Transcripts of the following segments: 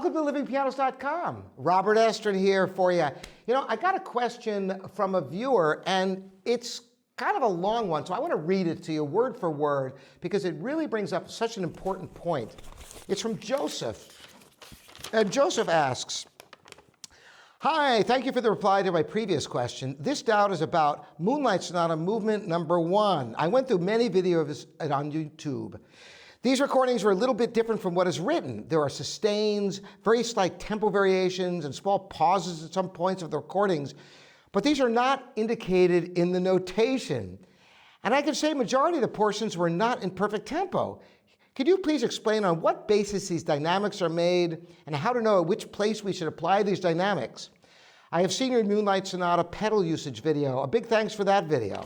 Welcome to livingpianos.com. Robert Estrin here for you. You know, I got a question from a viewer, and it's kind of a long one, so I want to read it to you word for word because it really brings up such an important point. It's from Joseph. And Joseph asks, "Hi, thank you for the reply to my previous question. This doubt is about Moonlight Sonata movement number 1. I went through many videos on YouTube. These recordings are a little bit different from what is written. There are sustains, very slight tempo variations, and small pauses at some points of the recordings, but these are not indicated in the notation. And I can say majority of the portions were not in perfect tempo. Could you please explain on what basis these dynamics are made and how to know at which place we should apply these dynamics? I have seen your Moonlight Sonata pedal usage video. A big thanks for that video."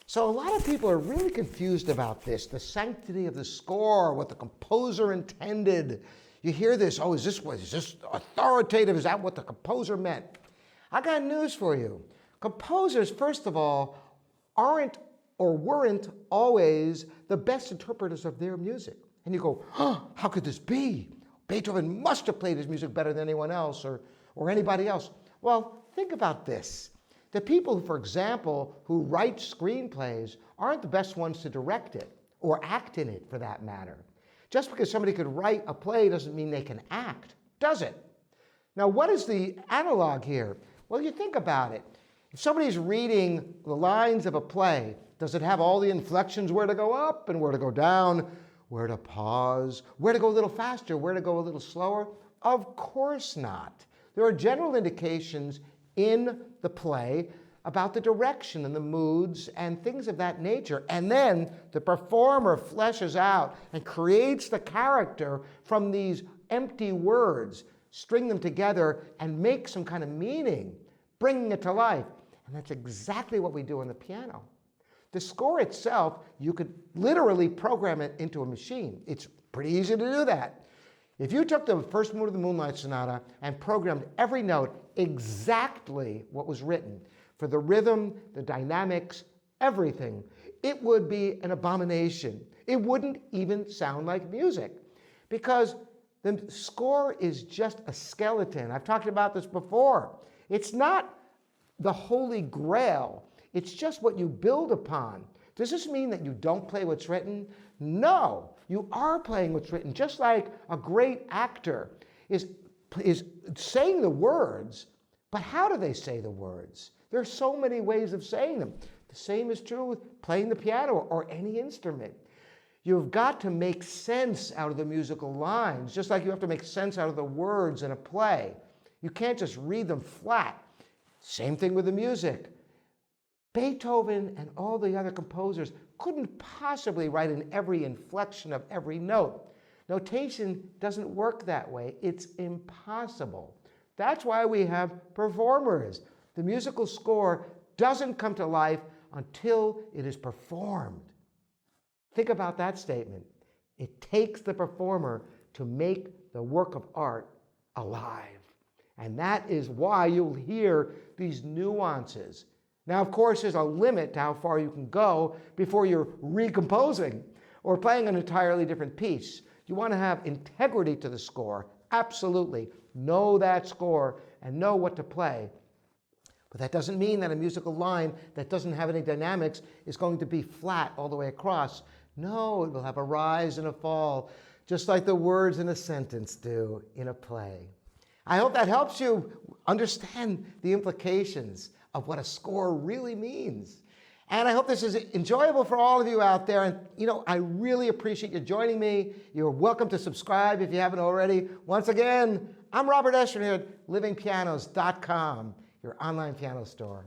So a lot of people are really confused about this, the sanctity of the score, what the composer intended. You hear this, oh, is this authoritative? Is that what the composer meant? I got news for you. Composers, first of all, aren't or weren't always the best interpreters of their music. And you go, oh, how could this be? Beethoven must have played his music better than anyone else or anybody else. Well, think about this. The people, for example, who write screenplays aren't the best ones to direct it or act in it, for that matter. Just because somebody could write a play doesn't mean they can act, does it? Now, what is the analog here? Well, you think about it. If somebody's reading the lines of a play, does it have all the inflections, where to go up and where to go down, where to pause, where to go a little faster, where to go a little slower? Of course not. There are general indications in the play about the direction and the moods and things of that nature. And then the performer fleshes out and creates the character from these empty words, string them together and make some kind of meaning, bringing it to life. And that's exactly what we do on the piano. The score itself, you could literally program it into a machine. It's pretty easy to do that. If you took the first movement of the Moonlight Sonata and programmed every note exactly what was written, for the rhythm, the dynamics, everything, it would be an abomination. It wouldn't even sound like music because the score is just a skeleton. I've talked about this before. It's not the holy grail. It's just what you build upon. Does this mean that you don't play what's written? No, you are playing what's written, just like a great actor is saying the words, but how do they say the words? There are so many ways of saying them. The same is true with playing the piano or any instrument. You've got to make sense out of the musical lines, just like you have to make sense out of the words in a play. You can't just read them flat. Same thing with the music. Beethoven and all the other composers couldn't possibly write in every inflection of every note. Notation doesn't work that way. It's impossible. That's why we have performers. The musical score doesn't come to life until it is performed. Think about that statement. It takes the performer to make the work of art alive. And that is why you'll hear these nuances. Now, of course, there's a limit to how far you can go before you're recomposing or playing an entirely different piece. You want to have integrity to the score, absolutely. Know that score and know what to play. But that doesn't mean that a musical line that doesn't have any dynamics is going to be flat all the way across. No, it will have a rise and a fall, just like the words in a sentence do in a play. I hope that helps you understand the implications of what a score really means. And I hope this is enjoyable for all of you out there. And, you know, I really appreciate you joining me. You're welcome to subscribe if you haven't already. Once again, I'm Robert Estrin here at livingpianos.com, your online piano store.